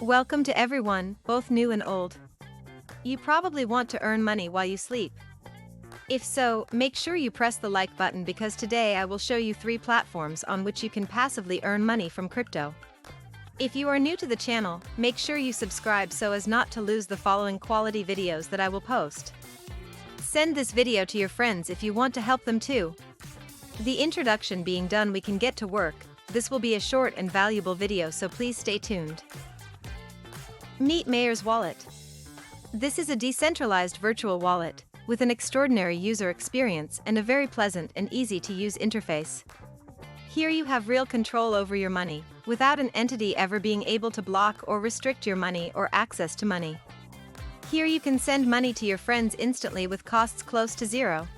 Welcome to everyone, both new and old. You probably want to earn money while you sleep. If so, make sure you press the like button because today I will show you 3 platforms on which you can passively earn money from crypto. If you are new to the channel, make sure you subscribe so as not to lose the following quality videos that I will post. Send this video to your friends if you want to help them too. The introduction being done, we can get to work. This will be a short and valuable video, so please stay tuned. Meet Myer's Wallet. This is a decentralized virtual wallet with an extraordinary user experience and a very pleasant and easy to use interface. Here you have real control over your money, without an entity ever being able to block or restrict your money or access to money. Here you can send money to your friends instantly with costs close to zero.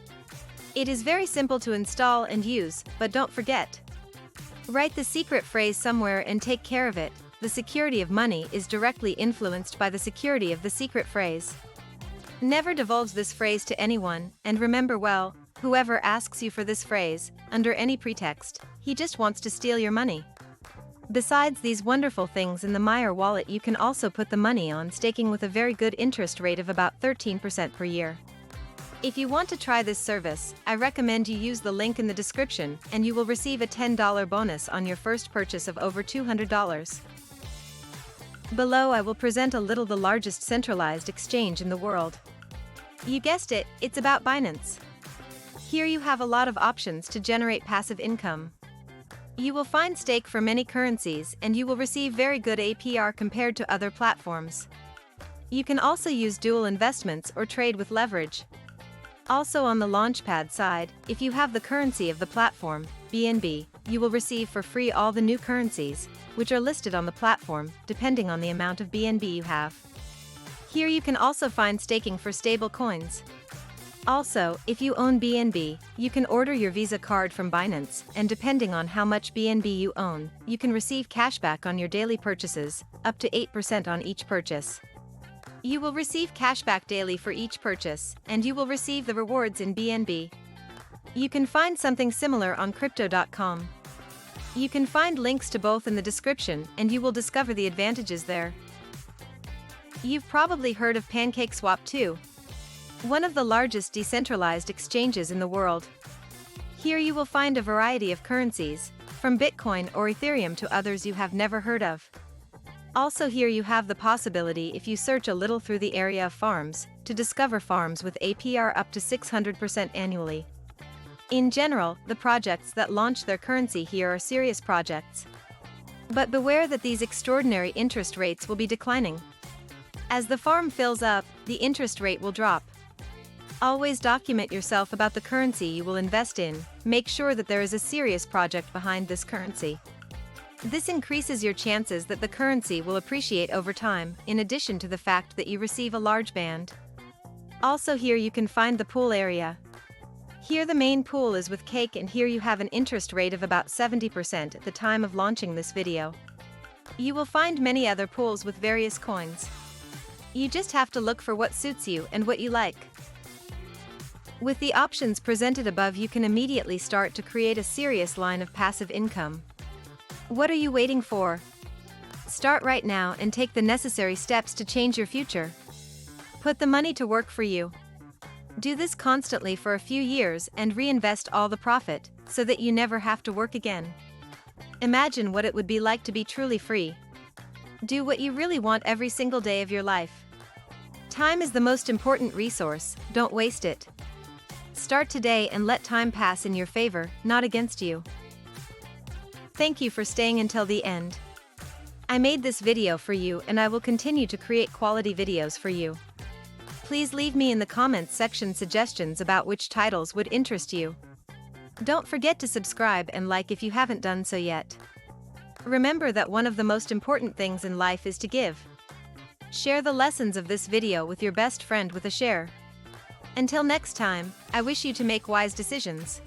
It is very simple to install and use, but don't forget. Write the secret phrase somewhere and take care of it. The security of money is directly influenced by the security of the secret phrase. Never divulge this phrase to anyone, and remember well, whoever asks you for this phrase, under any pretext, he just wants to steal your money. Besides these wonderful things in the Myer Wallet, you can also put the money on staking with a very good interest rate of about 13% per year. If you want to try this service, I recommend you use the link in the description and you will receive a $10 bonus on your first purchase of over $200. Below I will present a little the largest centralized exchange in the world. You guessed it, it's about Binance. Here you have a lot of options to generate passive income. You will find stake for many currencies and you will receive very good APR compared to other platforms. You can also use dual investments or trade with leverage. Also on the launchpad side, if you have the currency of the platform, BNB, you will receive for free all the new currencies, which are listed on the platform, depending on the amount of BNB you have. Here you can also find staking for stable coins. Also, if you own BNB, you can order your Visa card from Binance, and depending on how much BNB you own, you can receive cashback on your daily purchases, up to 8% on each purchase. You will receive cashback daily for each purchase, and you will receive the rewards in BNB. You can find something similar on crypto.com. You can find links to both in the description and you will discover the advantages there. You've probably heard of Pancakeswap too. One of the largest decentralized exchanges in the world. Here you will find a variety of currencies, from Bitcoin or Ethereum to others you have never heard of. Also here you have the possibility, if you search a little through the area of farms, to discover farms with APR up to 600% annually. In general, the projects that launch their currency here are serious projects. But beware that these extraordinary interest rates will be declining. As the farm fills up, the interest rate will drop. Always document yourself about the currency you will invest in. Make sure that there is a serious project behind this currency. This increases your chances that the currency will appreciate over time, in addition to the fact that you receive a large band. Also here you can find the pool area. Here the main pool is with cake, and here you have an interest rate of about 70% at the time of launching this video. You will find many other pools with various coins. You just have to look for what suits you and what you like. With the options presented above, you can immediately start to create a serious line of passive income. What are you waiting for? Start right now and take the necessary steps to change your future. Put the money to work for you. Do this constantly for a few years and reinvest all the profit, so that you never have to work again. Imagine what it would be like to be truly free. Do what you really want every single day of your life. Time is the most important resource, don't waste it. Start today and let time pass in your favor, not against you. Thank you for staying until the end. I made this video for you and I will continue to create quality videos for you. Please leave me in the comments section suggestions about which titles would interest you. Don't forget to subscribe and like if you haven't done so yet. Remember that one of the most important things in life is to give. Share the lessons of this video with your best friend with a share. Until next time, I wish you to make wise decisions.